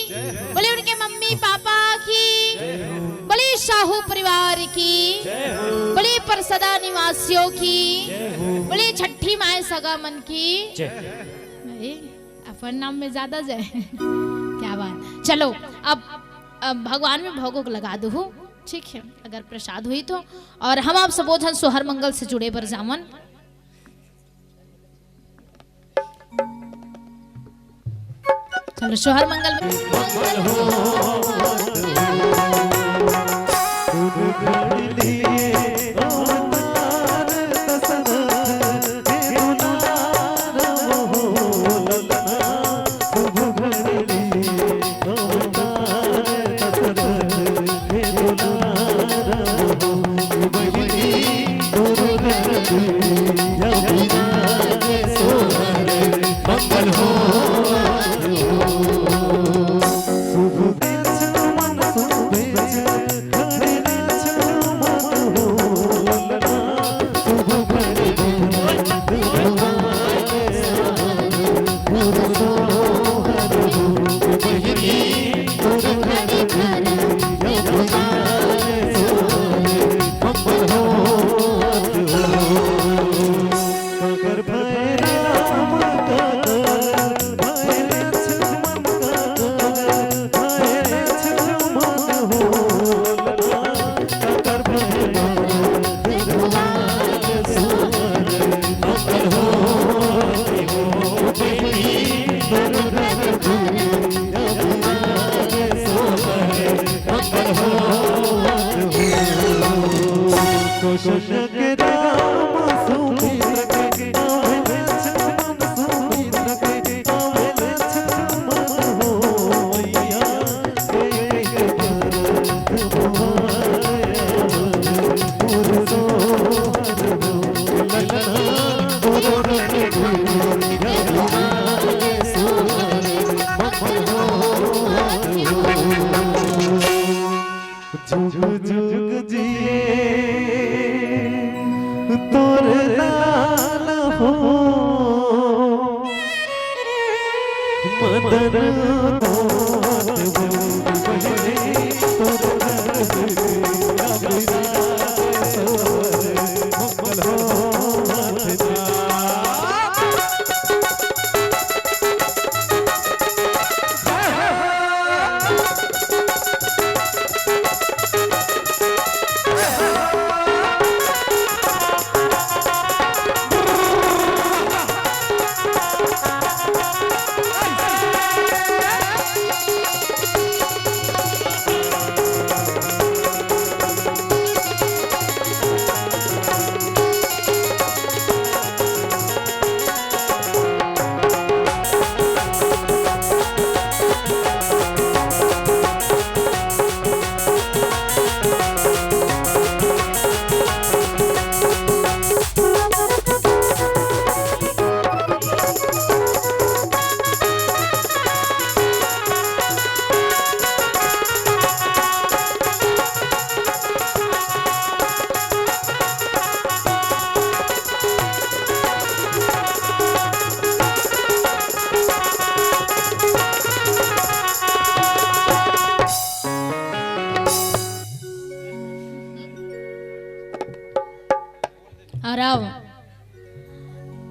बोले उनके mummy papa की, बोले शाहू परिवार की, बोले परसदा निवासियों की, बोले छठी माए सगा मन की। अपन नाम में ज्यादा जय क्या बात। चलो अब भगवान में भोगों को लगा दो, ठीक है, अगर प्रसाद हुई तो। और हम आप सबोधन सोहर मंगल से जुड़े बर जामन। चलो सोहर मंगल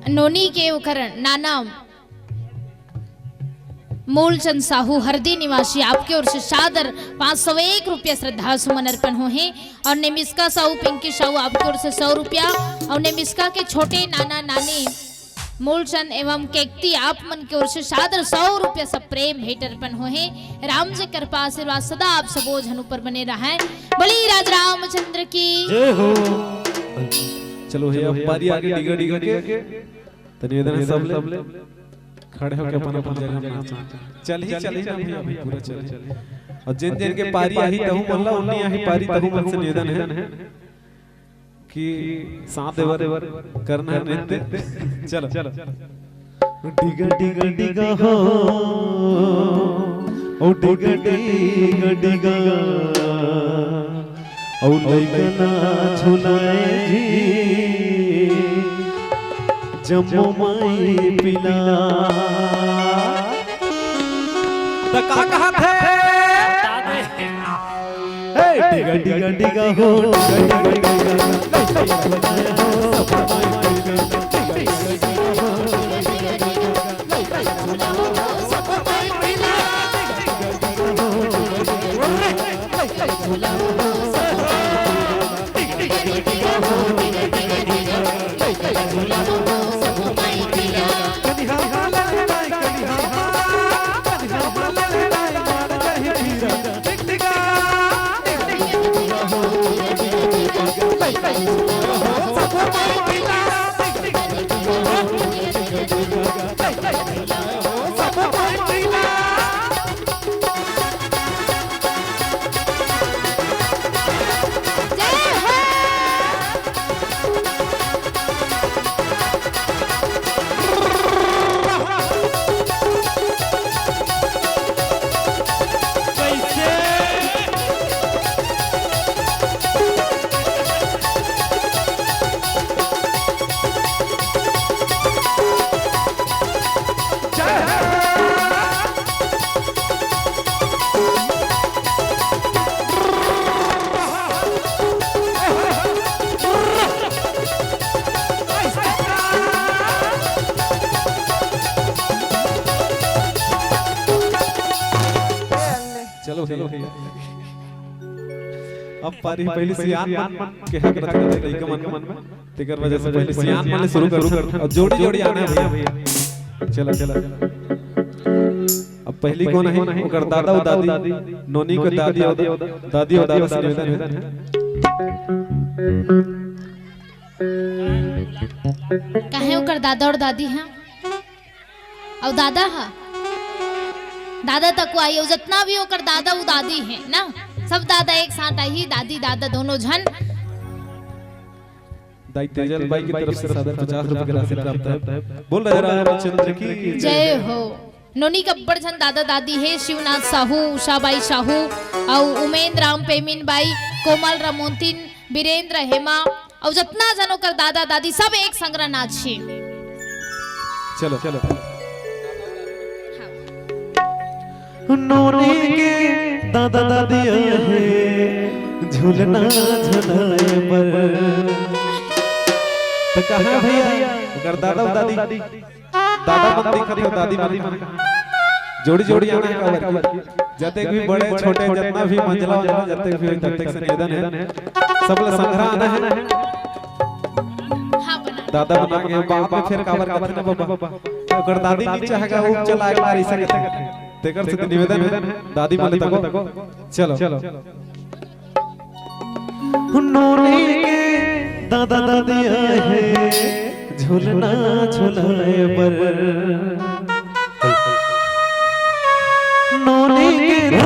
नोनी के उखर नाना मूलचंद साहू हरदी निवासी आपके ओर से सादर 501 रुपया श्रद्धा सुमन अर्पण हो हैं। और नेमिस्का साहू पिंकी साहू आपके ओर से 100 रुपया। और नेमिस्का के छोटे नाना नानी मूलचंद एवं केकती आप मन की ओर से सादर 100 रुपया सब प्रेम भेंट अर्पण हो हैं। राम जी कृपा आशीर्वाद सदा आप सबोझ ऊपर बने रहा है। बली राज रामचंद्र की जय हो। चलो हे अब पारी आगे डिगा डिगा के तनिवेदन है सब ले खड़े होके अपन अपन जगह नाचा चल ही ना भैया अभी पूरा चल। और जिन जिन के पारी आही तहु मल्ला उन्नी आही पारी तहु मन से निवेदन है कि साथ देवर करना है नृत्य। चलो डिगा डिगा डिगा हो ओ डिगा डिगा डिगा ओ लइकना झुलाए जी जम्मू माई पिला तो का कहा थे डिगा डिगा डिगा हो डिगा डिगा चलो चलो अब पारी पहले सियान मन के हक रख रहे थे मन में तेकर वजह से पहले सियान मन शुरू कर और जोड़ी जोड़ी आना है भैया चलो चलो अब पहली कौन है ओकर दादा और दादी नोनी को दादी और दादा से निवेदन है काहे ओकर दादा और दादी हैं और दादा है दादा तक आई जितना भी होकर दादा वो दादी है ना सब दादा एक साथ आई दादी दादा दोनों जन दाई तेजल भाई की तरफ से सादर 50 रुपए की राशि प्राप्त है बोल रहे रामचंद्र की जय हो। नोनी कब्बड़ जन दादा दादी है शिवनाथ साहू उषाबाई साहू और उमेंद्र राम पेमिन बाई कोमल रमोंतिन वीरेंद्र हेमा और जितना जन होकर दादा दादी सब एक संग्रह नाच है। चलो चलो नोनी के दादा दादी है झूलना झूलाए पर तो कहां भैया अगर दादा दादी दादा मन दिखत हो दादी मन जोड़ी जोड़ी आना है कवर जते भी बड़े छोटे जितना भी मंजला जते भी तब तक से निवेदन है सब लोग संग्रह आना है दादा बना के बाप में फिर कवर करते ना बाबा अगर दादी नीचे हैगा वो चला एक बार ऐसा करते तेकर से निवेदन है दादी माले तको चलो नोनी के दादा दादी है झूलना झूलाए पर नोनी के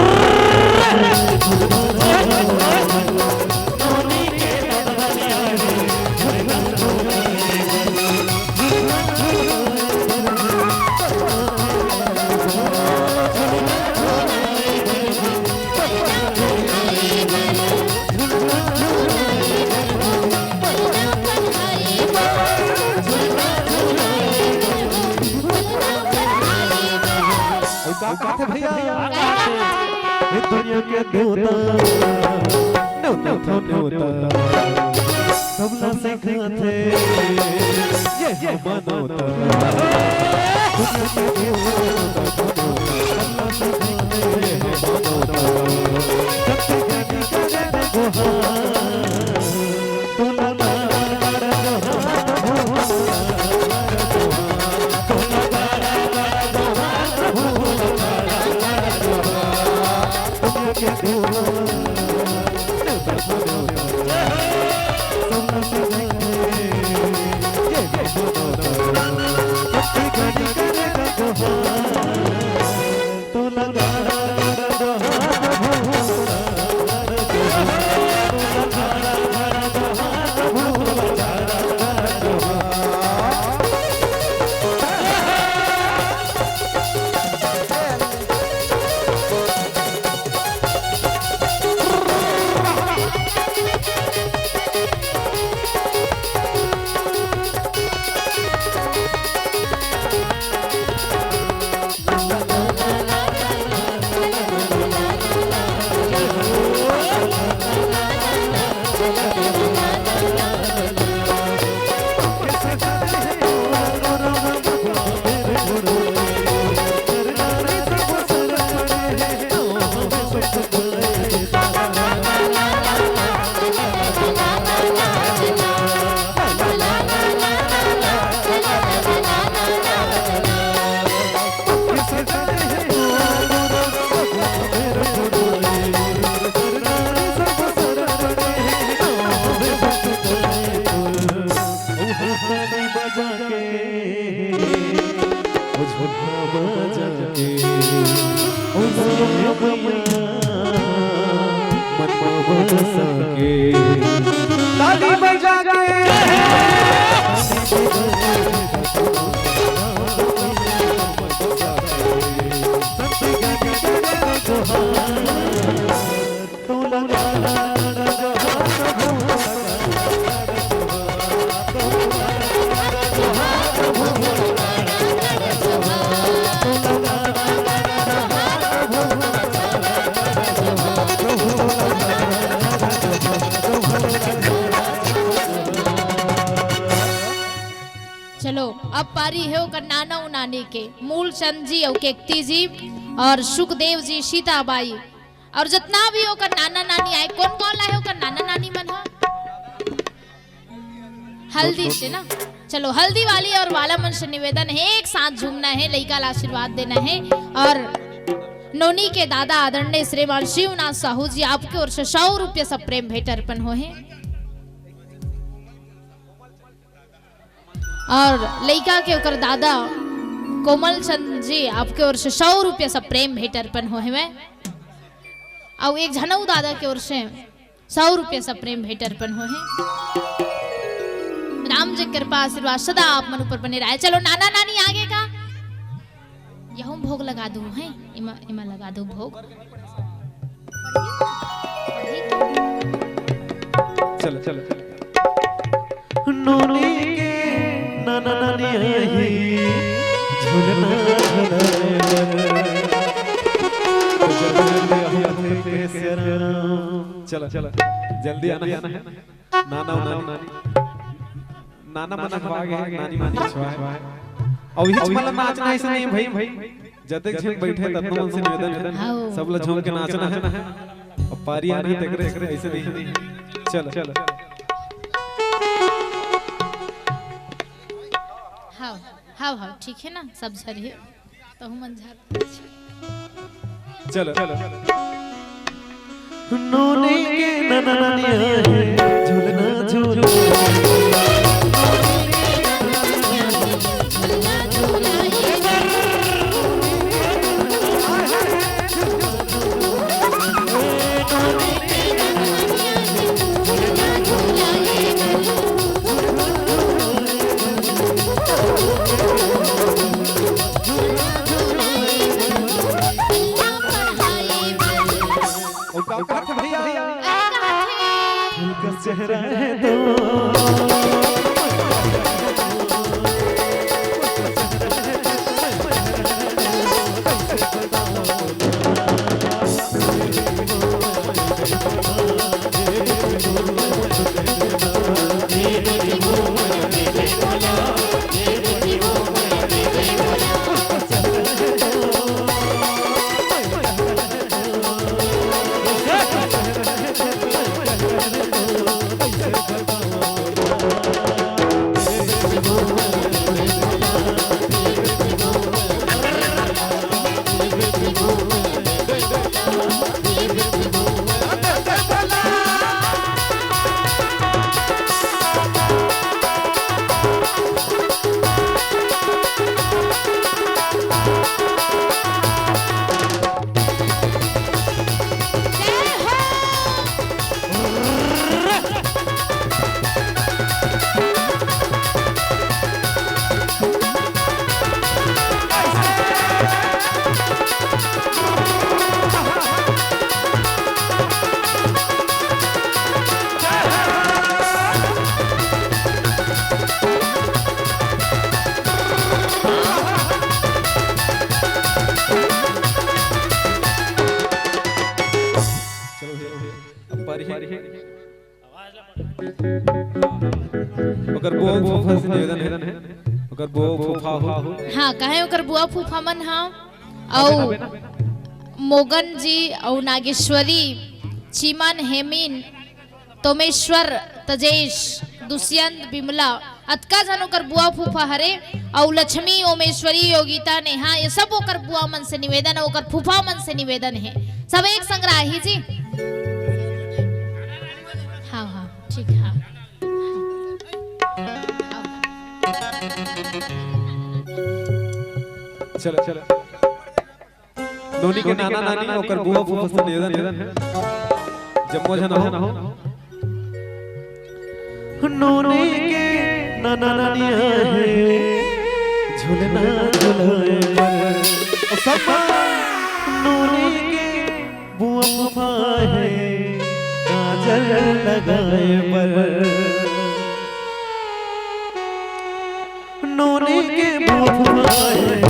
भैया दुनिया के देवता न्योता सबला सिखाते ये बनोता दुनिया के देवता सबला सिखाते ये बनोता सत्य ज्ञानी करे गुहार तोला मैया मन बस के ताली बजा चलो अब पारी है ओकर नाना उ नानी के मूल चंद जी और केकती जी और सुखदेव जी सीताबाई और जितना भी ओकर नाना नानी आए कौन कौन लाए ओकर नाना नानी मन हो हल्दी से ना। चलो हल्दी वाली और वाला मन से निवेदन है एक साथ झूमना है, लड़का का आशीर्वाद देना है और नोनी के दादा आदरणीय श्रीमान शिवनाथ साहू जी आपके ओर से 100 रुपये सब प्रेम भेंट अर्पण हो है और लड़का के ओकर दादा कोमल चंद जी आपके ओर से 100 रुपये सब प्रेम भेंट अर्पण हो है और एक झनऊ दादा के ओर से 100 रुपये सब प्रेम भेंट अर्पण हो है। राम जी कृपा आशीर्वाद सदा आप मन ऊपर बने रहे। चलो नाना नानी आगे का यहूं भोग लगा दो है इमा इमा लगा दो भोग। चलो चलो नोनी के नाना नानी आई झूलना चलो चलो जल्दी आना है नाना नानी नाना मना खवा गए नानी मानी छवा और हिच मतलब नाचना ऐसा नहीं भाई जब तक बैठे तब मन से निवेदन सब लोग झूम के नाचना है और पारी आनी तक ऐसे नहीं। चलो चलो हाँ हाँ हाँ ठीक है ना सब झरिए तो हम मन झर। चलो चलो नोनी के नाना नानी आई झूलना झूलो भैया चेहरा है तो ओकर बुआ फूफा से निवेदन है ओकर बुआ फूफा हो हाँ कहे ओकर बुआ फूफा मन हाँ और मोगन जी और नागेश्वरी चीमन हेमिन तोमेश्वर तजेश दुष्यंत बिमला अतका जन ओकर बुआ फूफा हरे और लक्ष्मी ओमेश्वरी योगिता नेहा ये सब ओकर बुआ मन से निवेदन है ओकर फूफा मन से निवेदन है सब एक संग्राही जी। हाँ हाँ ठीक हाँ चलो चलो नोनी के नाना नानी ओकर बुआ फूफा से निवेदन है जम्मो जना हो नोने के नाना नानिया है झूलना झूलाए पर सब नोने के बुआ फूफा है काजल लगाए पर नोने के बुआ फूफा है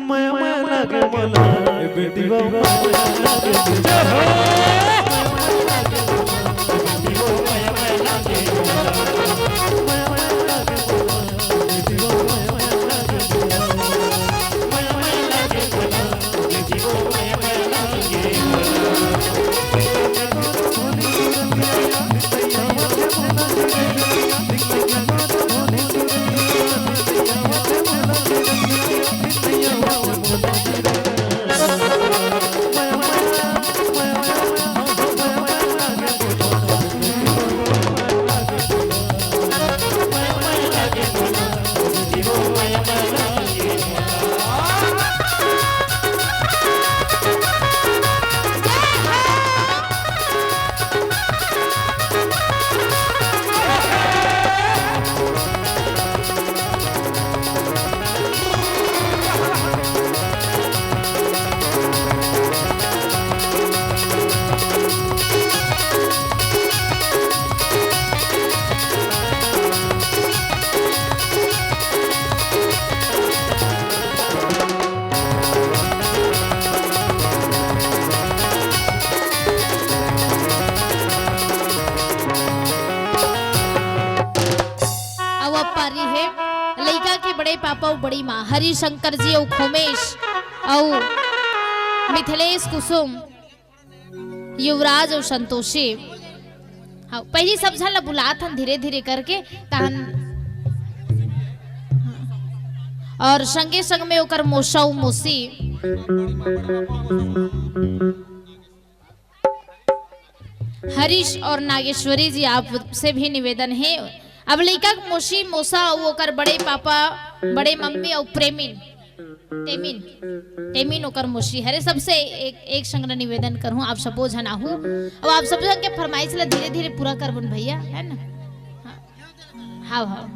मैं लगे मला बेटी बाबा बड़े पापा और बड़ी माँ हरिशंकर जी और खोमेश और मिथिलेश कुसुम युवराज और संतोषी। हाँ पहली सब झल बुलात हन धीरे धीरे करके कहन और संगे संग में ओकर मोसा और मोसी हरीश और नागेश्वरी जी आपसे भी निवेदन है अब लड़का मोशी मोसा ओकर बड़े पापा बड़े मम्मी और प्रेमिन टेमिन टेमिन ओकर मोशी हरे सबसे एक संग निवेदन करूं आप सब जना हूं अब आप सब के फरमाइश ला धीरे धीरे पूरा करबन भैया है ना। हाँ हाँ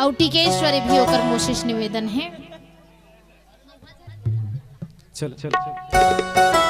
और टिकेश्वरी भी ओकर मोशिश निवेदन है। चल चल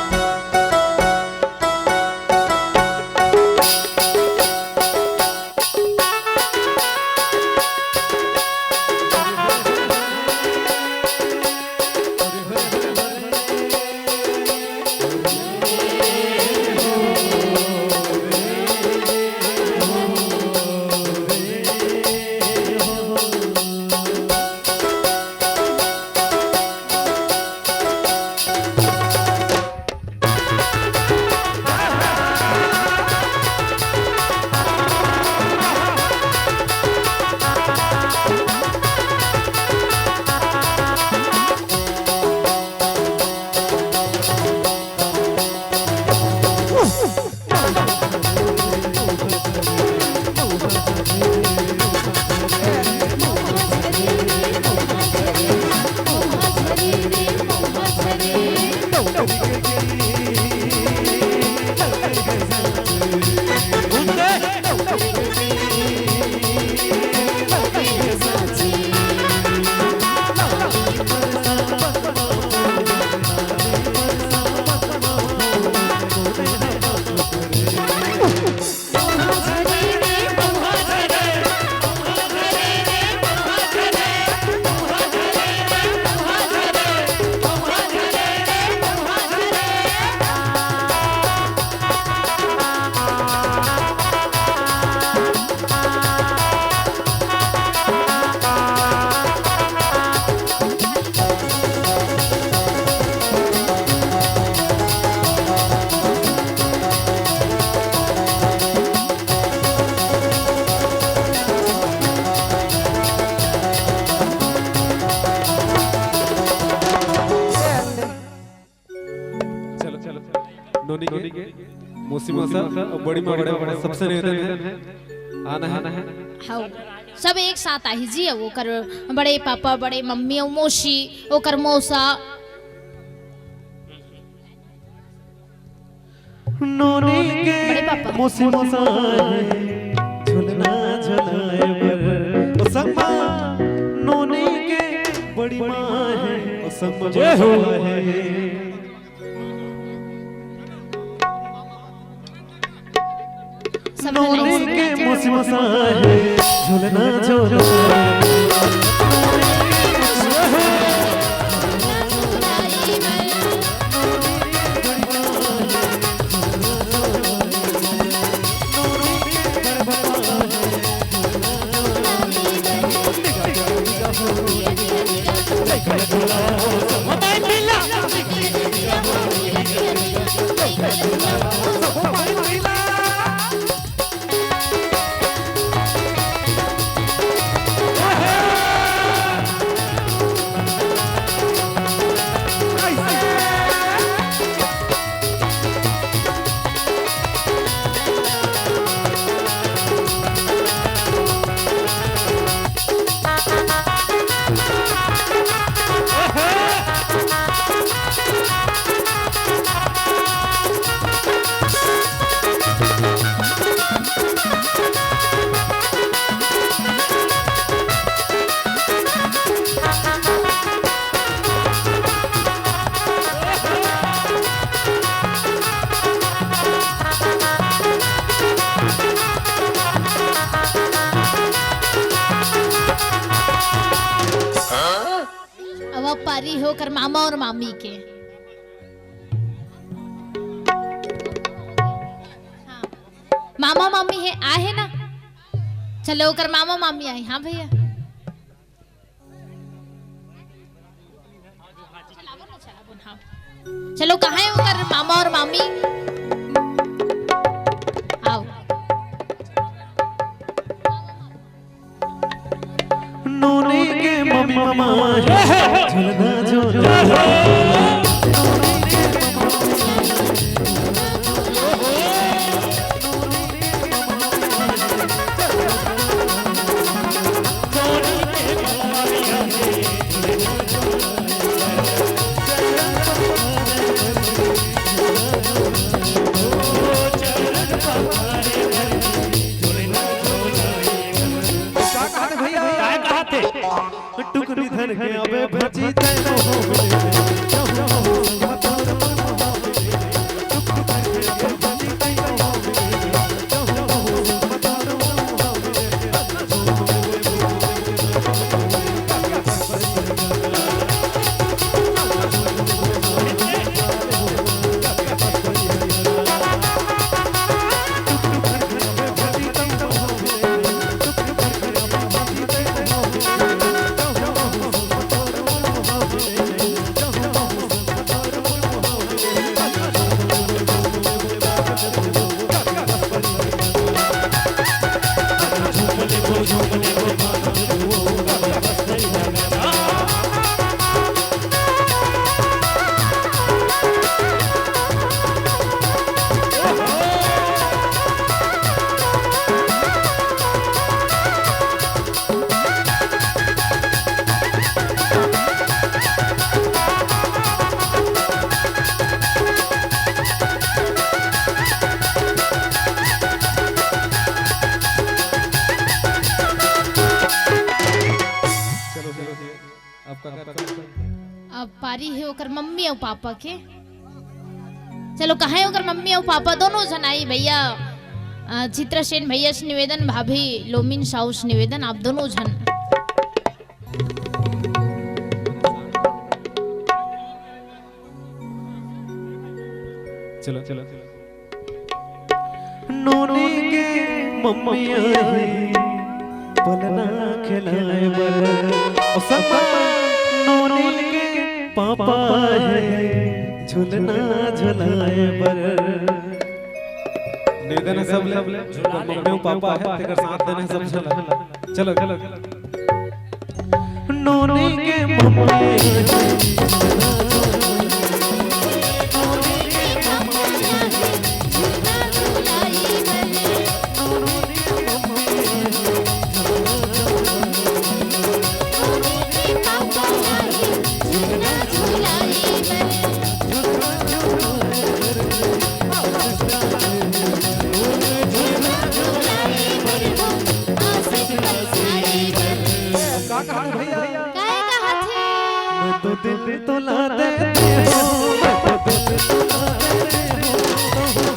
नोनी के मौसी मौसा और बड़ी माँ बड़े बड़े सबसे निवेदन है आना है। हाँ सब एक साथ आई जी वो कर बड़े पापा बड़े मम्मी और मौसी वो कर मौसा नोनी के बड़े पापा मौसी मौसा झुलना झुलाए बर ओ संगमा नोनी के बड़ी माँ है ओ संगमा जय हो है सब नोनी के मौसी मौसा है झुलना झुलाए पारी होकर मामा और मामी के हाँ। मामा मामी है आए ना चलो होकर मामा मामी आए हाँ भैया चलो कहाँ है होकर मामा और मामी आओ नोनी के मम्मी मामा झुलना झुलना टुकड़ी धन के अबे भजी तैनो अब पारी है होकर मम्मी और पापा के चलो कहाँ है होकर मम्मी और पापा दोनों जन आई भैया चित्रा सेन भैया से निवेदन भाभी लोमिन साहू से निवेदन आप दोनों जन चलो चलो नोनी के मम्मी आई पलना खिलाए बर ओ समा नोनी के पापा है झुलना झुलाए बर निवेदन है सब ले मम्मी और पापा है तेकर साथ देना है सब चलो चलो नोनी के मम्मी तो दिल तुला देती हूँ, मैं तो दिल तुला देती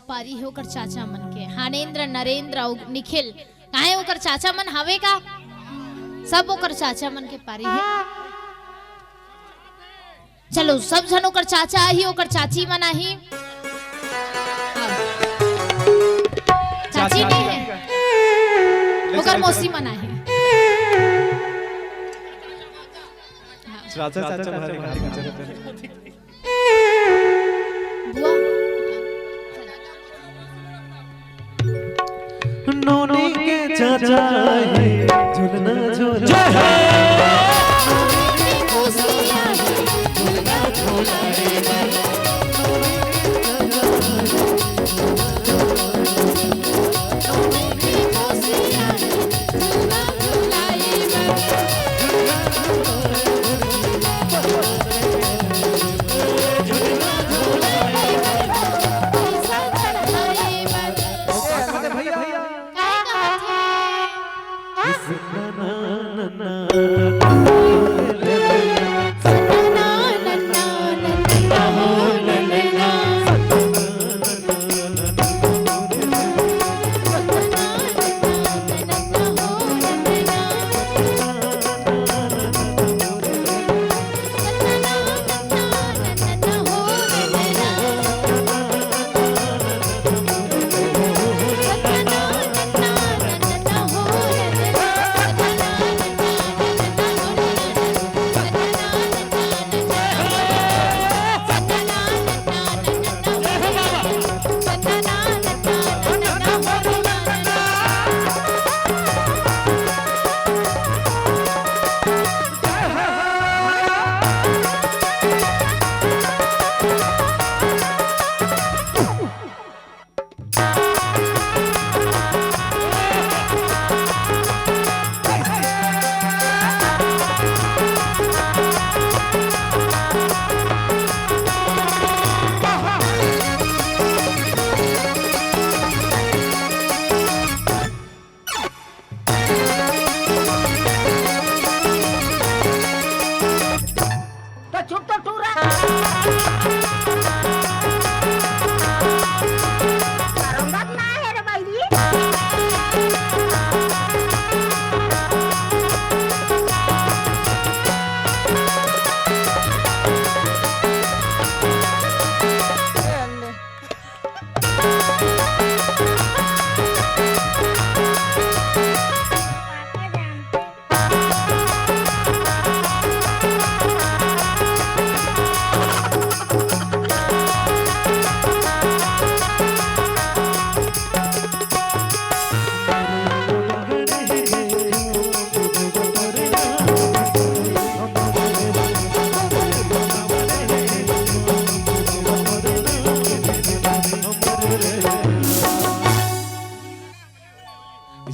पारी है ओकर चाचा मन के हानेन्द्र नरेंद्र और निखिल काहे ओकर चाचा मन हवे का सब ओकर चाचा मन के पारी है। चलो सब जन ओकर चाचा ही ओकर चाची मन आही चाची नहीं है ओकर मौसी मन आही चाचा चाचा भारी बुआ नोनी के चाचा है झूलना झूला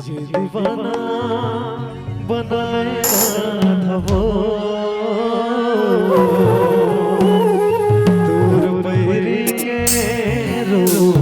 मुझे दीवाना बनाएगा था वो दूर पैरी के रोल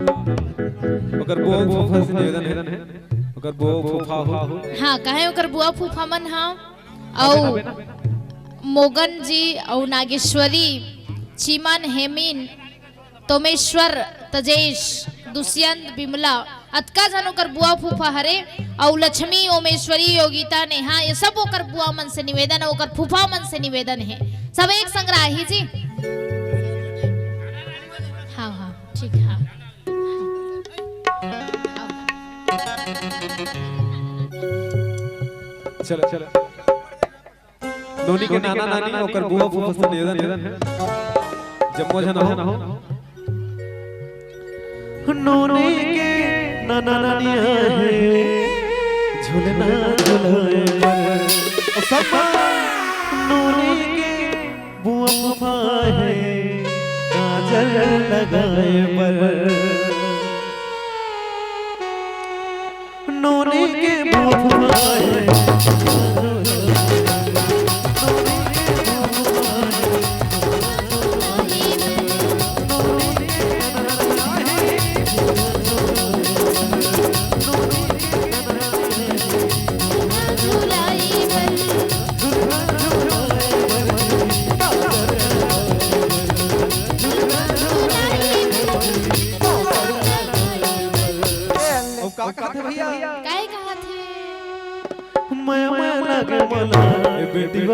ओकर बुआ फूफा से निवेदन है ओकर बुआ फूफा हो हाँ कहे ओकर बुआ फूफा मन हाँ औ मोगन जी और नागेश्वरी चीमन हेमिन तोमेश्वर तजेश दुष्यंत बिमला अतका जन ओकर बुआ फूफा हरे और लक्ष्मी ओमेश्वरी योगिता नेहा ये सब ओकर बुआ मन से निवेदन है ओकर फूफा मन से निवेदन है सब एक संग्राही जी। हाँ हाँ ठीक हाँ चलो चलो नोनी के नाना नानी ओकर बुआ फूफा से निवेदन है जम्मो जन हो नोनी के नाना नानिया है झूलना झूलाए पर समा नोनी के बुआ फूफा है काजल लगाए पर नोनी के बुआ फूफा है काय कहा थे मैं लगे मला बेटी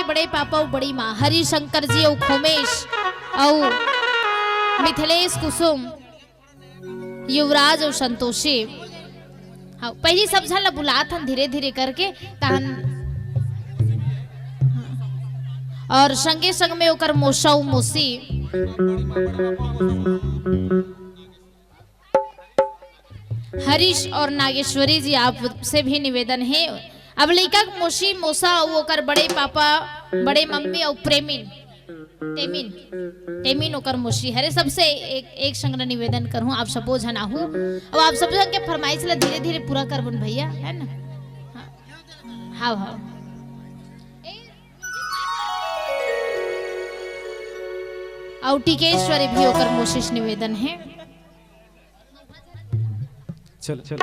बड़े पापा और बड़ी माँ हरिशंकर जी और खोमेश और मिथिलेश कुसुम युवराज और संतोषी। हाँ पहली सब झन बुलात हन धीरे धीरे करके तहन और संगे संग में ओकर मोसा और मोसी हरीश और नागेश्वरी जी आपसे भी निवेदन है अब लइका मोशी मोसा वो कर बड़े पापा बड़े मम्मी और प्रेमिन टेमिन टेमिन ओकर मोशी हरे सबसे एक संग निवेदन करूं आप सबो जना हूं अब आप सब के फरमाइश ला धीरे धीरे पूरा करबन भैया है ना। हाँ हाँ और टिकेश्वरी भी ओकर मोशिश निवेदन है। चल चल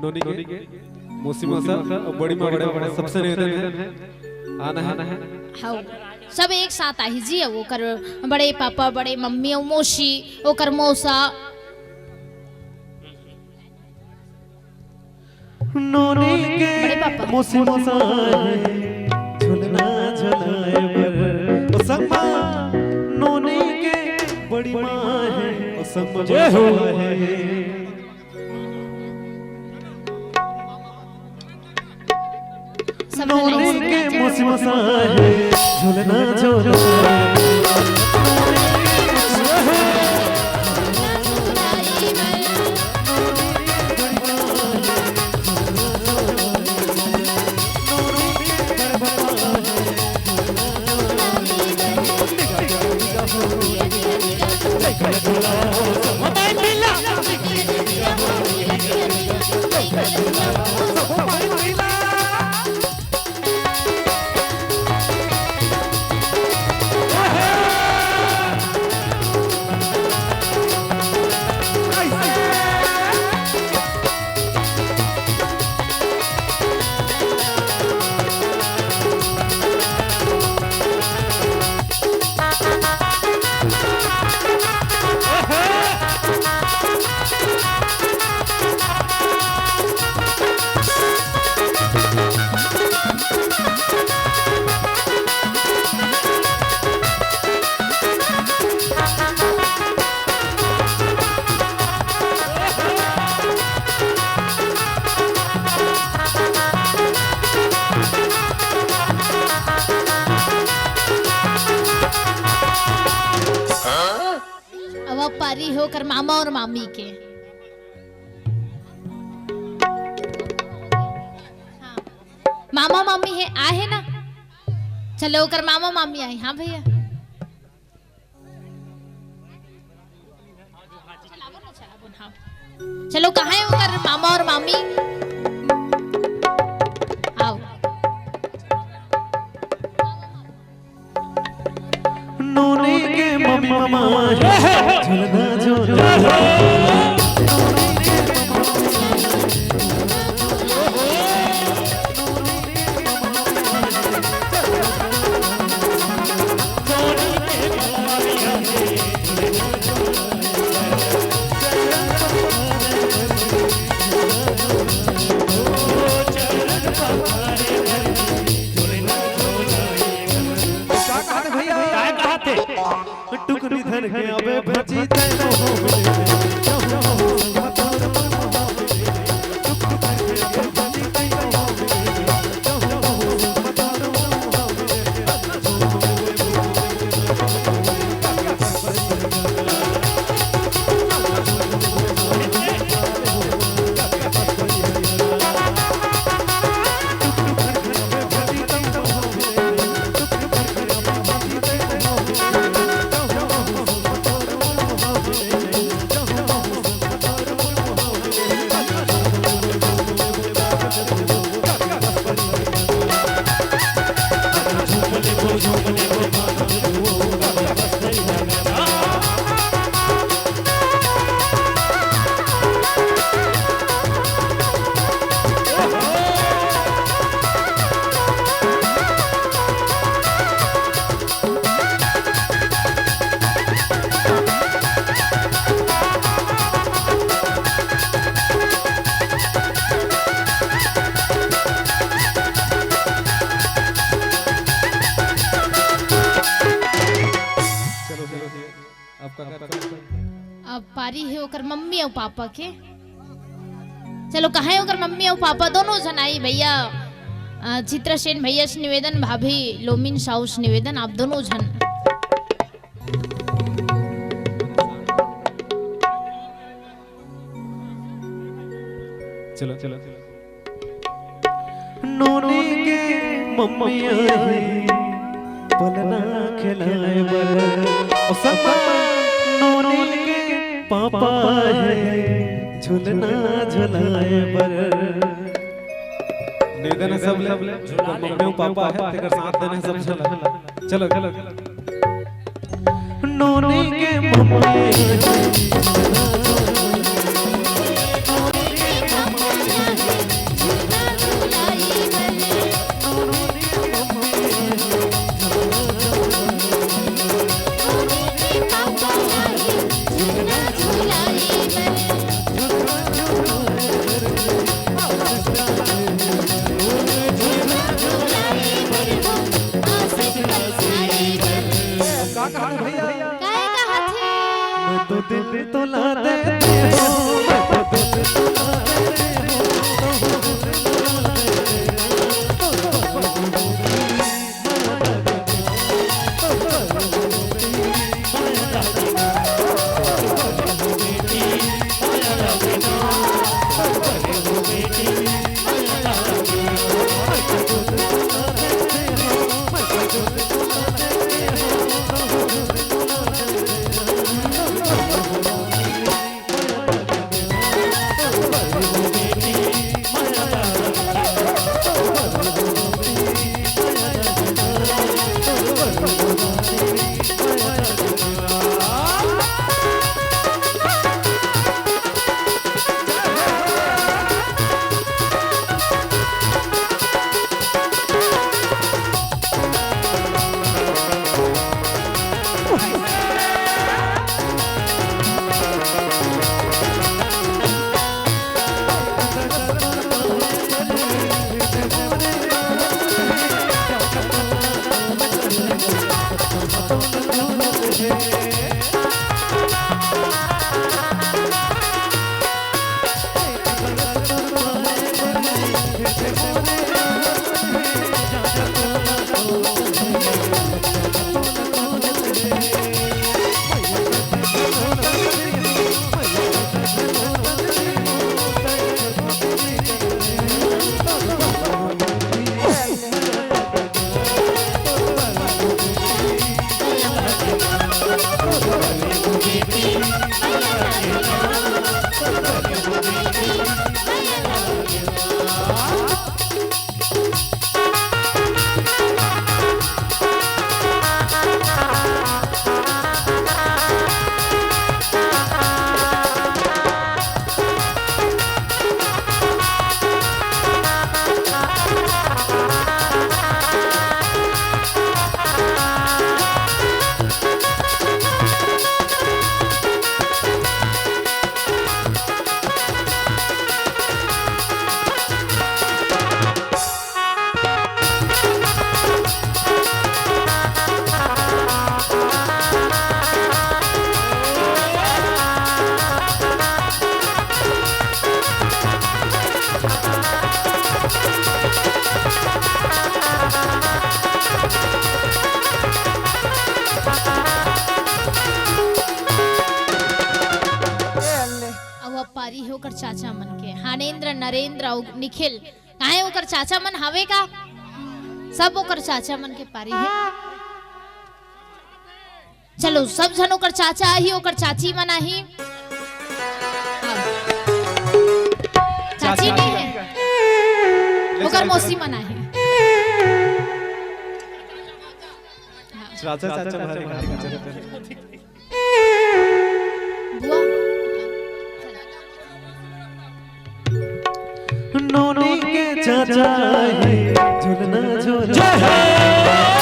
नोनी के मौसी मौसा और बड़ी माँ बड़े बड़े सबसे निवेदन है आना है। हाँ सब एक साथ आई जी वो कर बड़े पापा बड़े मम्मी और मौसी वो कर मौसा नोनी के बड़े पापा मौसी मौसा झुलना झुलाए बर ओ सम्मा नोनी के बड़ी माँ है ओ सम्मा जय हो है नोनी के मौसी मौसा झुलना झुलाए पारी होकर मामा और मामी के हाँ। मामा मामी है आए ना चलो होकर मामा मामी आए। हाँ भैया चलो कहाँ है होकर मामा और मामी आओ। नोनी के मम्मी मामा झुलना झुलना घर के अबे भजी तैनो हो अब पारी है ओकर मम्मी और पापा के। चलो कहा है ओकर मम्मी और पापा दोनों जन आई भैया, चित्रा सेन भैया से निवेदन, भाभी लोमिन साहू से निवेदन, आप दोनों जन चलो चलो नोनी के मम्मी आई पलना खिलाए बर ओ सब नोनी के पापा है झुलना झुलाए बर। निवेदन सब ले मम्मी पापा है तेकर साथ देने सब चलो चलो नोनी के मम्मी तो दिल तो ला देते हो चाचा मन के हानेंद्र नरेंद्र और निखिल काहे ओकर चाचा मन हवे का सब ओकर चाचा मन के पारी है। चलो सब जन ओकर चाचा आही ओकर चाची मन आही। चाची नहीं है ओकर मौसी मन आही। चाचा चाचा भरे बुआ नोनी के चाचा है झूलना झूला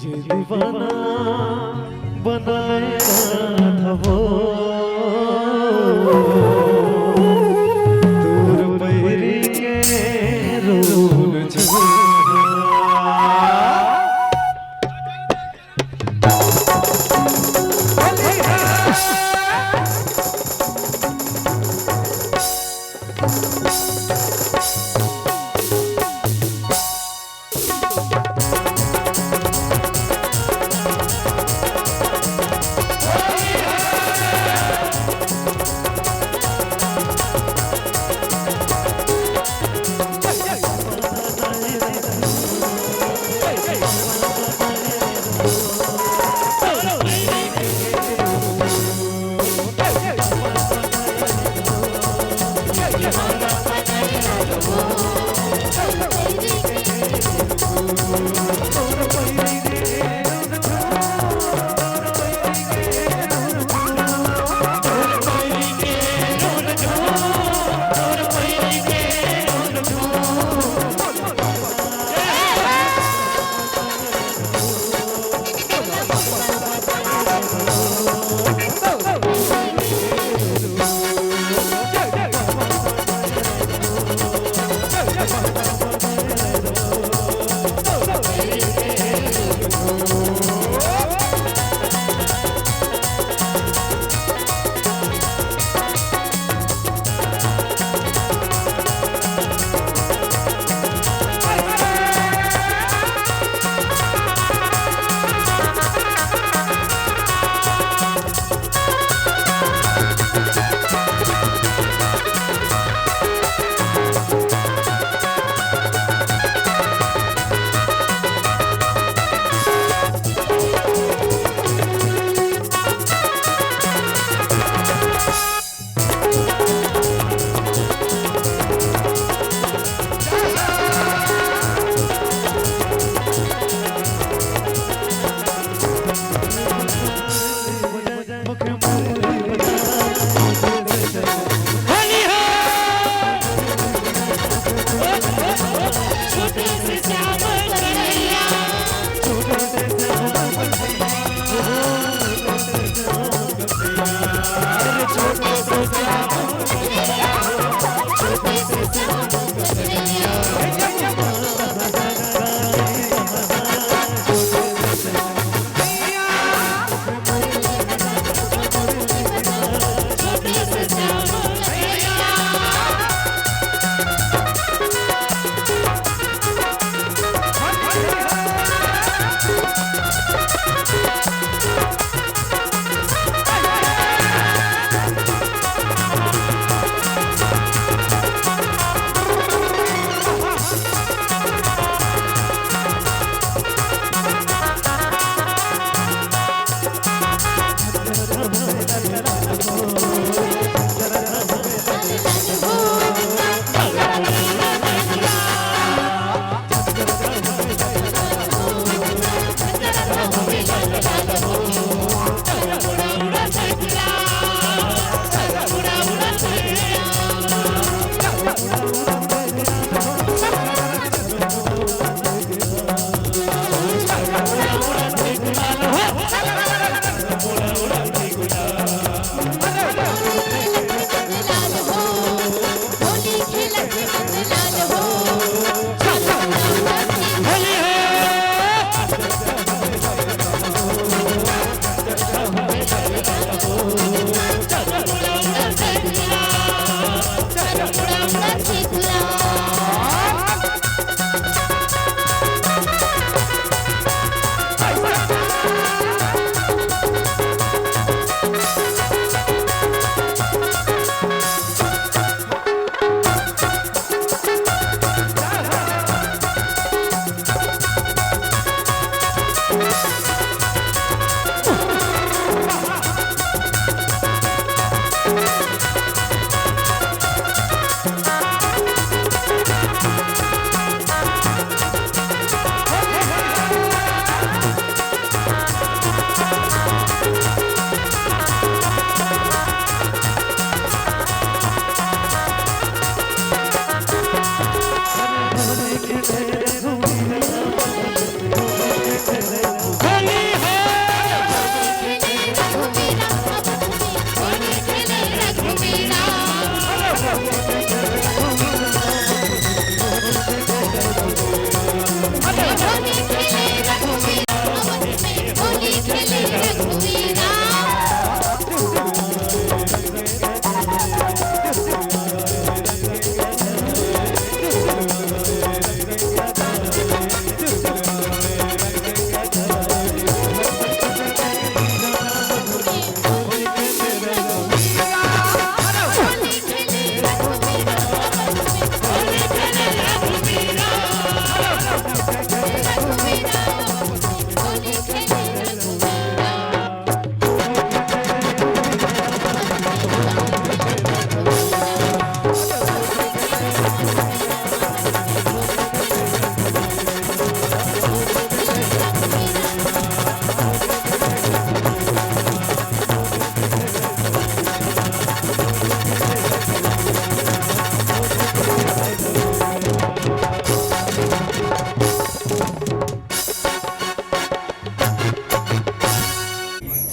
ये दीवाना बनाएगा था वो दूर बैरी के रूल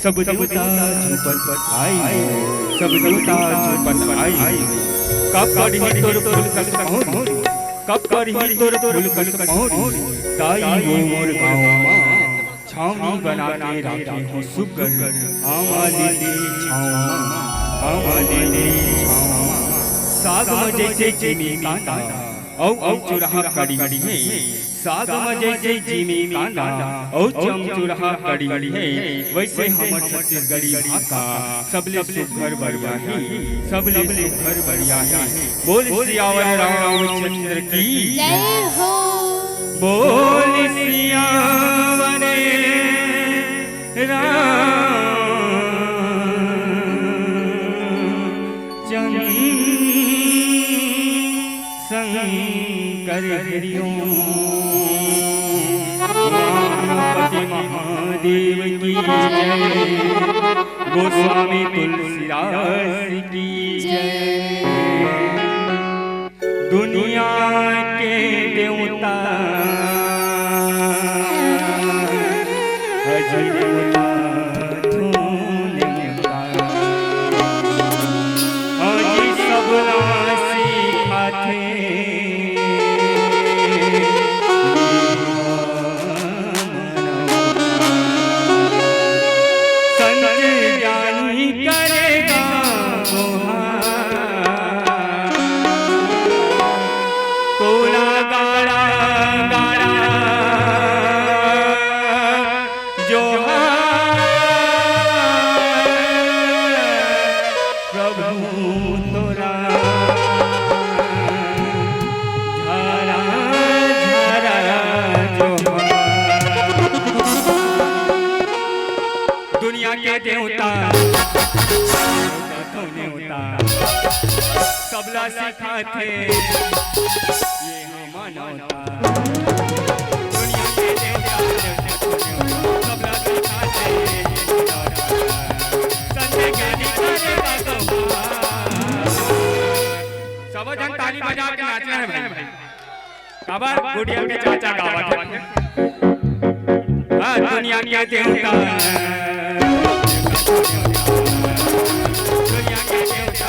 सब देवता झुपत आई, सब देवता झुपत आई। कब करी तोर फूल कल पहुँच, कब करी तोर फूल कल पहुँच। ताई वो मोर गाँव छावनी बना के राखी हो सुगर, आमाले छाव आमाले छाव। साग में जैसे जिमी कांदा औ चुरहा कड़ी है, साग में जैसे जिमी कांदा औ चुरहा कड़ी है। वैसे हमर छत्तीसगढ़ी भाषा सबले सुघर बढ़िया है, सबले सुघर बढ़िया है। बोल सियावर रामचंद्र की जय हो। बोल सियावर शंकर हरि ओम। उमापति महादेव की जय, गोस्वामी तुलसीदास की जय। दुनिया के देवता अजय देवता सबला सिखाते ये मानवता। दुनिया के देवता सबला सिखाते ये मानवता। संजय ज्ञानी करेगा तो सब जन ताली बजा के नाचना है भाई। काबर गुड़िया के चाचा गावत है। हां दुनिया के देवता, दुनिया के देवता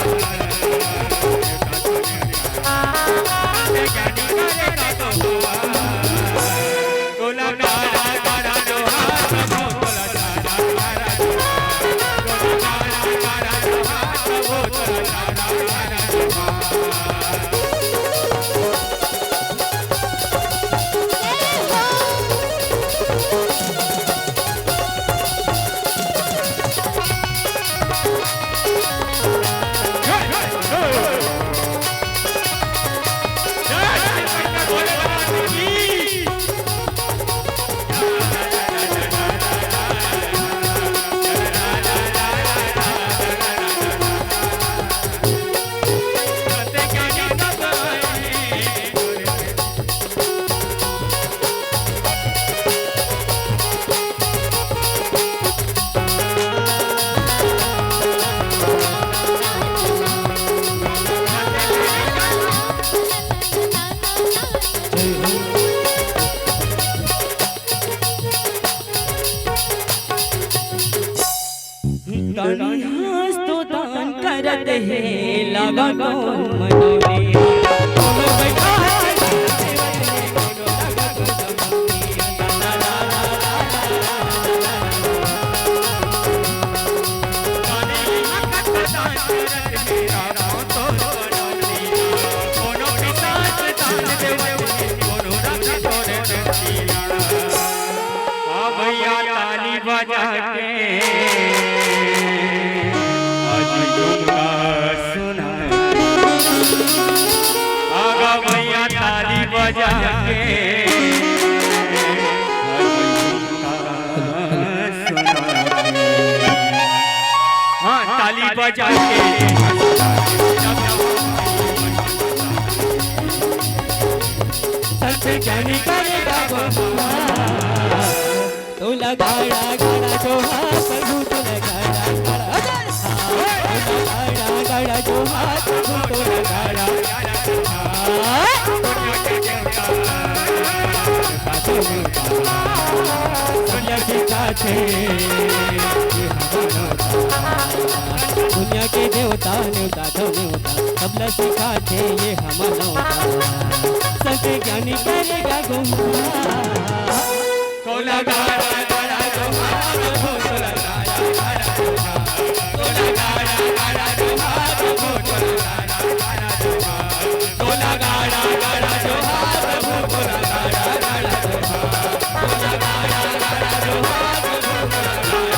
लगा तो मनोरे बैठा है भैया ताली बजा बजा के हाँ ताली बजा के सबसे ज्ञानी करेगा तो लगाड़ा गाड़ा जो हाथ प्रभु तो लगाड़ा गाड़ा जो हाथ प्रभु तो लगाड़ा दुनिया के साथ के देवता नेवता तो नेवता सबला सिखा थे ये हमारा संत ज्ञानी करेगा गुहार तोला गाड़ा गाड़ा जोहार हो तोला गाड़ा गाड़ा जोहार तोला गाड़ा गाड़ा जोहार हो तोला गाड़ा गाड़ा जोहार तोला गाड़ा गाड़ा जोहार हो तोला गाड़ा गाड़ा जोहार तोला गाड़ा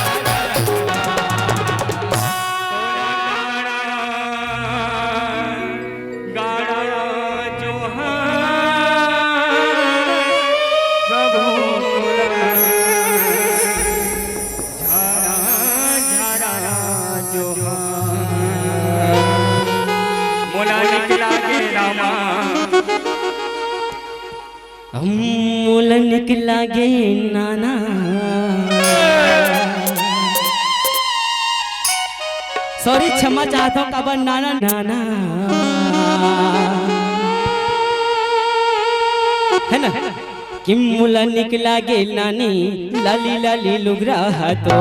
गाड़ा जोहार हो तोला गाड़ा गाड़ा जोहार गाड़ा मूल निकला गे नाना सॉरी क्षमा चाहता हूँ काबर नाना नाना है ना कि मूला निकला गे नानी लाली लाली लुगरा तो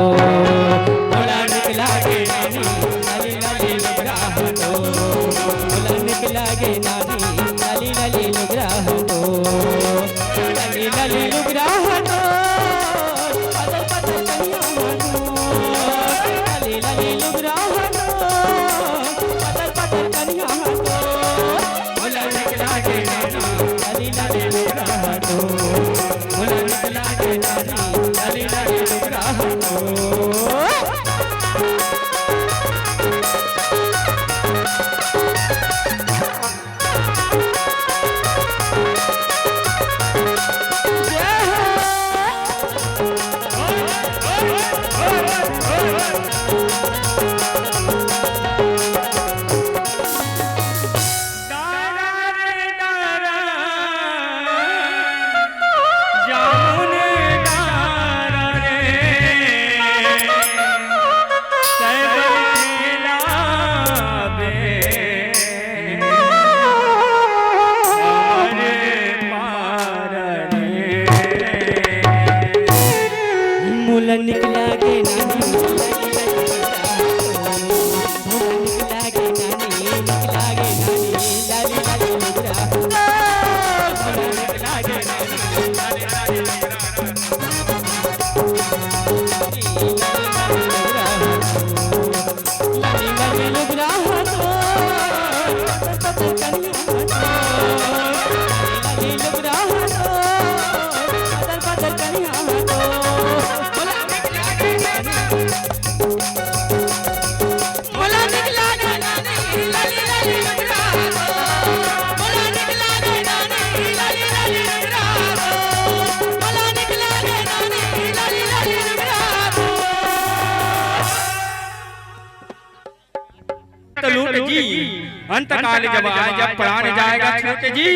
मूला निकला गे नानी लाली लाली लुगरा तो मूला निकला गे नानी लाली लाली लुगरा तो लाली लाली लुगरा तो पदर पदर कन्या तो लाली लाली लुगरा तो पदर पदर कन्या तो मूला निकला गे नानी लाली लाली लुगरा तो मूला निकला गे नानी लाली लाली लुगरा तो निकला गे नानी निकला गे नानी निकला गे नानी लाली लाली लुगरा निकला गे नानी लाली लाली लुगरा लाली लुगरा पदर पदर कन्या लूट जी अंत काल जब आए जब प्राण जाएगा छूट जी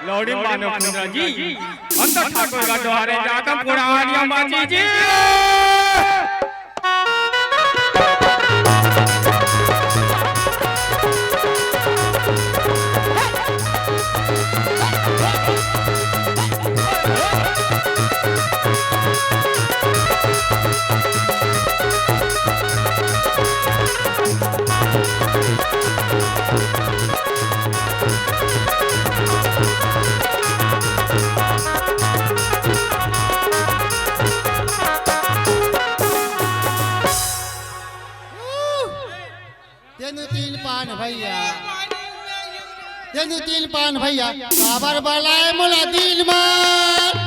लौड़ी मानो पुंजा जी अंत ठाकुर का द्वारे जाकर पुरानिया माची जी तीन पान भैया काबर बलाए मुला दिल मार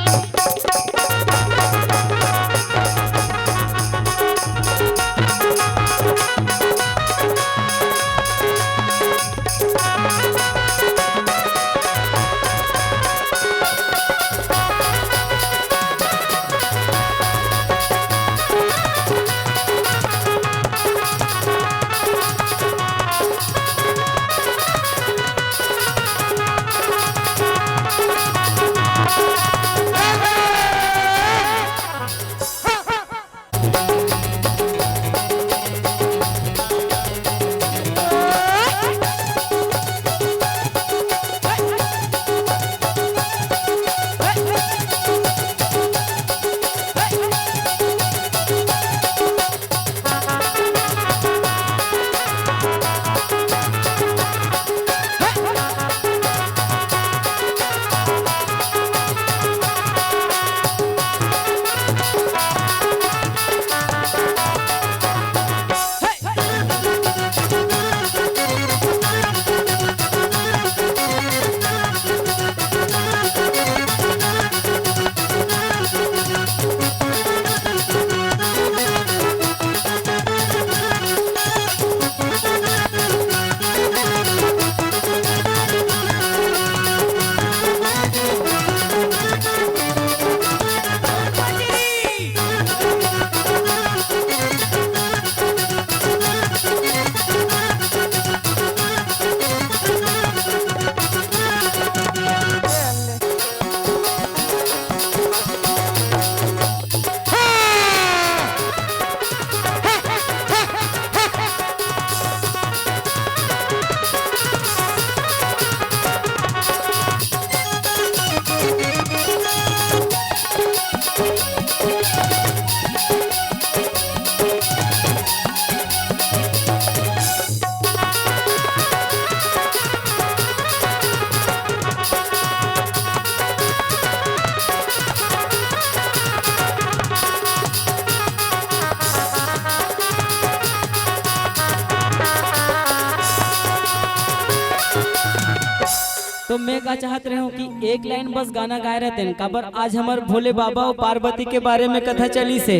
तो मैं का चाहत रहे हूँ कि एक लाइन बस गाना गाए रहते हैं काबर आज हमार भोले बाबा और पार्वती के बारे में कथा चली से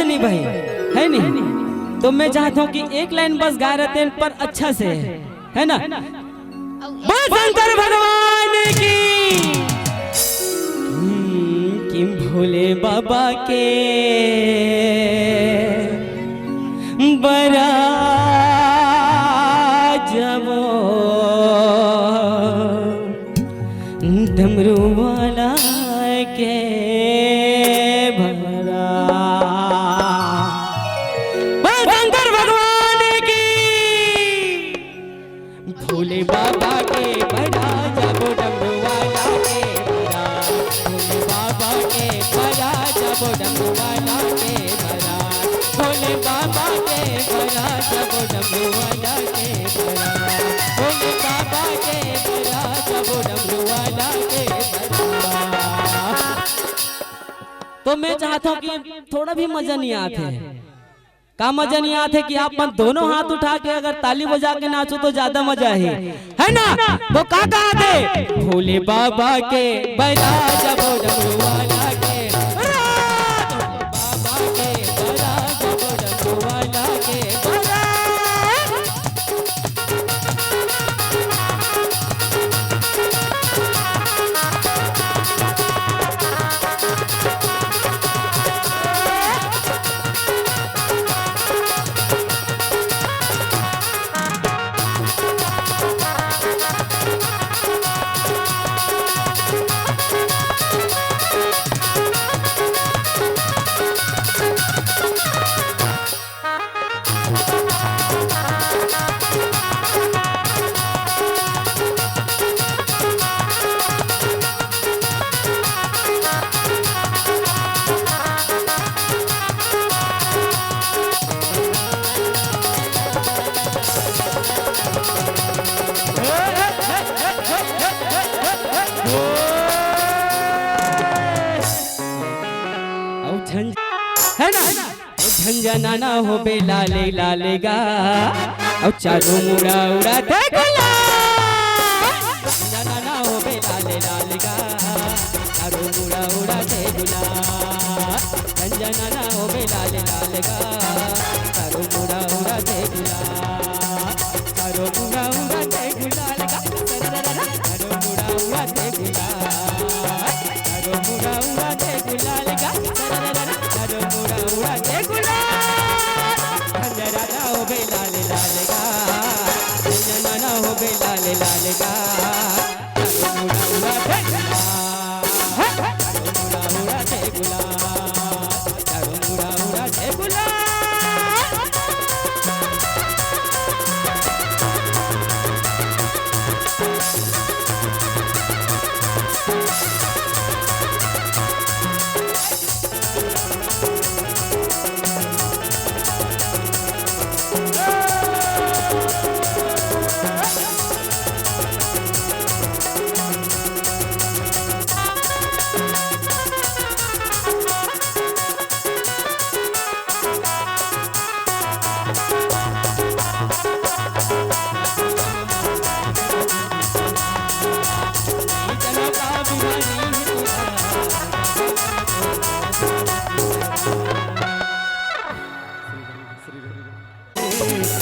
नहीं भाई है नहीं। तो मैं चाहता हूँ कि एक लाइन बस गाए रहते हैं पर अच्छा से है ना। बोल शंकर भगवान की कि भोले बाबा के बरा जबो डमरू वाला के भरा। बोल शंकर भगवान की भोले बाबा के बड़ा जबो डमरू वाला के भरा। भोले बाबा के बड़ा जबो डमरू वाला के भरा। भोले बाबा के बड़ा जबो डमरू वाला के भरा। भोले बाबा के बड़ा जबो डमरू वाला के भरा। तो मैं चाहता हूँ कि थोड़ा भी मजा नहीं आते का मजा नहीं आते कि आप मन दोनों हाथ उठा के अगर ताली बजा के नाचो तो ज्यादा मजा है ना। तो का थे भोले बाबा के बड़ा जबो डमरू वाला के बाबा के बड़ा जबो डमरू वाला के बड़ा। है ना झंझना ना हो बे लाले लाले गा और चारों मुड़ा उड़ाते गुलाल। झंझना ना हो बे लाले लाले गा चारों मुड़ा उड़ाते गुलाल। झंझना ना हो बे लाले लाले गा चारों मुड़ा उड़ाते गुलाल। चारों मुड़ा उड़ाते गुलाल गा चारों मुड़ा उड़ाते गुलाल। चारों मुड़ा उड़ाते गुलाल गा चारों मुड़ा उड़ाते गुलाल। झंझना ना हो बे लाले लाले गा झंझना ना हो बे लाले लाले गा चारों मुड़ा उड़ाते गुलाल। चारों मुड़ा उड़ाते गुलाल। चारों मुड़ा उड़ाते गुलाल।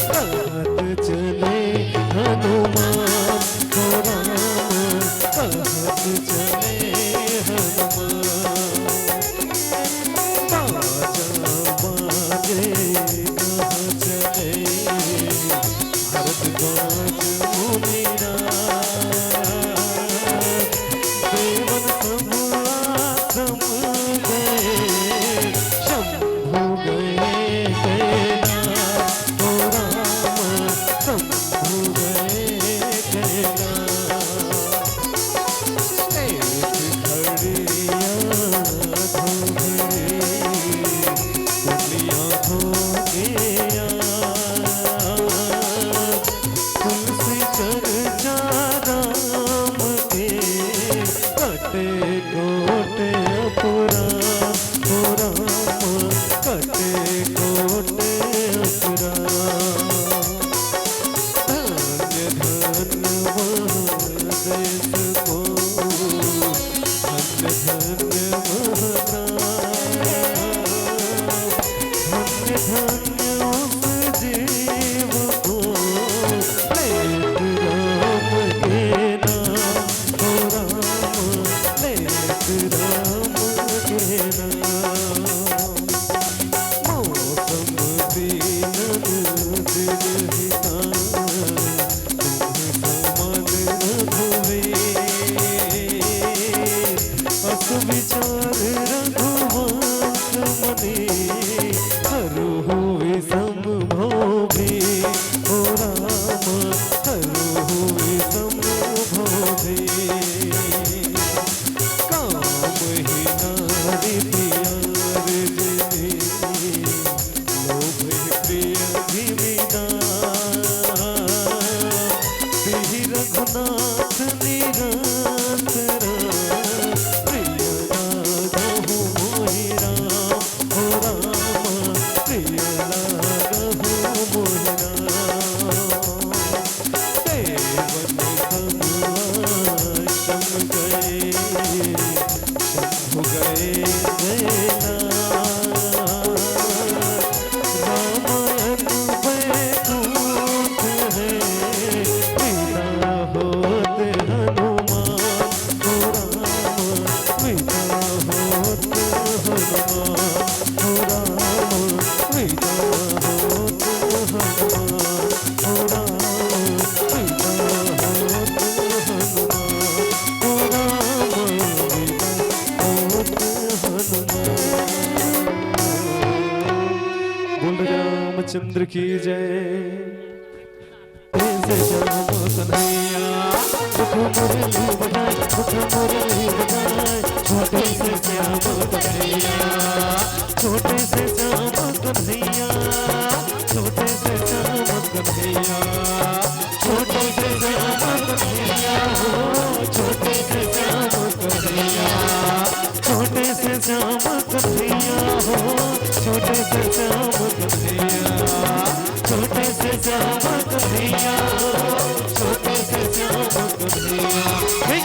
कहत चले हनुमान को राम कहत चले हनुमान। बाजा बाजे कहाँ चले भरद्वाज मुनिरा। देवन सब आश्रम गए शंभु गए कैलाश। ओ राम शंभु गए कैलाश। एक घड़िया धो घड़ी पुलिया धो गया। तुलसी चर्चा राम के कटे कोटे पुराण। ओ राम कटे कोटे पुराण। धन्य धन्य रामचंद्र की जय। ऐसे श्याम कन्हैया मुख मुरली बजाए, मुख मुरली बजाए, छोटे से श्याम कन्हैया, छोटे से श्याम कन्हैया, छोटे से श्याम कन्हैया, छोटे से श्याम कन्हैया हो, छोटे से श्याम कन्हैया, छोटे से श्याम कन्हैया हो, छोटे से श्याम कन्हैया, छोटे से श्याम कन्हैया हो, छोटे से श्याम कन्हैया।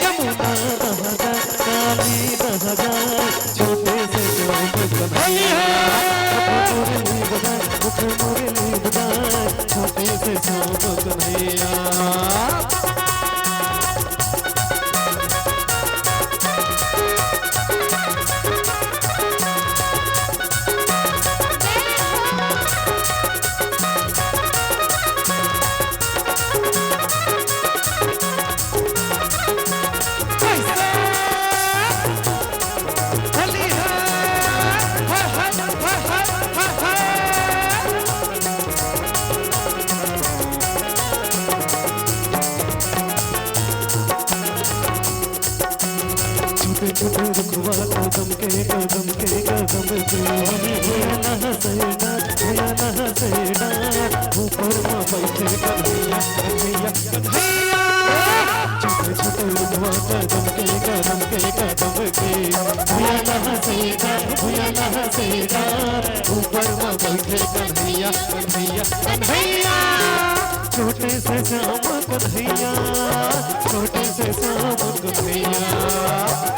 यमुना रह जाए, काली रह जाए, छोटे से श्याम कन्हैया, मुरली बजाए, मुख मुरली बजाए, छोटे से श्याम कन्हैया। छोटे रुखवा कदम के कदम के कदम के भैया ना हसेगा, भैया ना हसेगा, ऊपर में बैठे कन्हैया कन्हैया कन्हैया। छोटे छोटे रुखवा कदम के कदम के कदम के भैया ना हसेगा, भैया ना हसेगा, ऊपर में बैठे कन्हैया कन्हैया कन्हैया। छोटे से श्याम कन्हैया, छोटे से श्याम कन्हैया,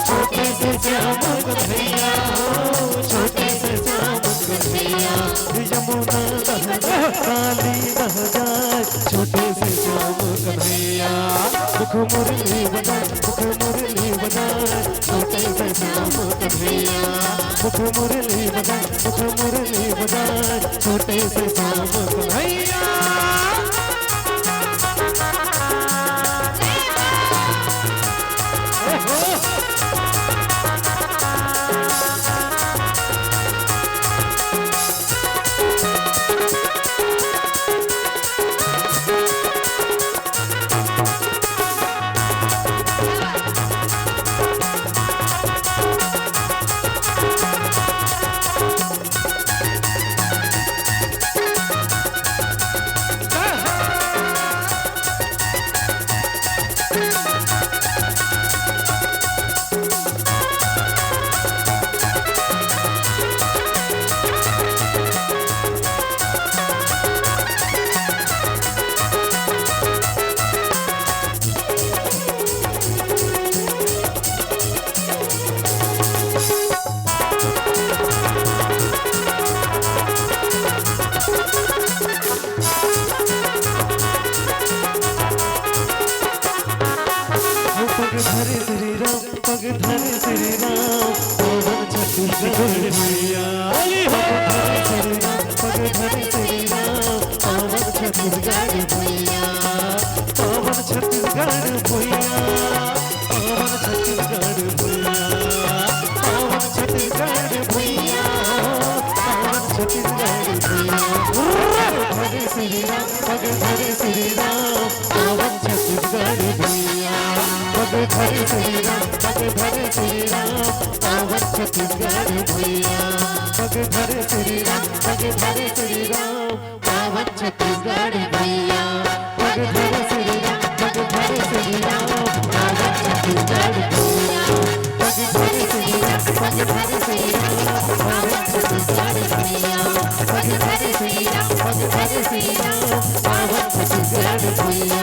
छोटे से श्याम कन्हैया हो, छोटे से श्याम कन्हैया। यमुना रह जाए, काली रह जाए, छोटे से श्याम कन्हैया, मुख मुरली बजाए, मुख मुरली बजाए, छोटे से श्याम कन्हैया, मुख मुरली बजाए, मुख मुरली बजाए, छोटे से श्याम कन्हैया। धरे श्री राम, पग धरे श्री राम, पवन छत्तीसगढ़ भैया। पग धरे श्री राम, पवन छत्तीसगढ़ भैया, पवन छत्तीसगढ़ भैया, पवन छत्तीसगढ़ भैया, पवन छत्तीसगढ़ भैया, पवन छत्तीसगढ़ भैया। धरे श्री राम, पग धरे श्री राम, पवन छत्तीसगढ़ भैया, पग धरे श्री राम, पग धरे श्री राम, पवन छत्तीसगढ़ भैया, पग धरे श्री राम, पग धरे श्री राम, पवन छत्तीसगढ़ भैया, पग धरे श्री राम, पग धरे श्री राम, पवन छत्तीसगढ़ भैया, पग धरे श्री राम, पग धरे श्री राम, पवन छत्तीसगढ़ भैया, पग धरे श्री राम, पग धरे श्री राम, पवन छत्तीसगढ़ भैया।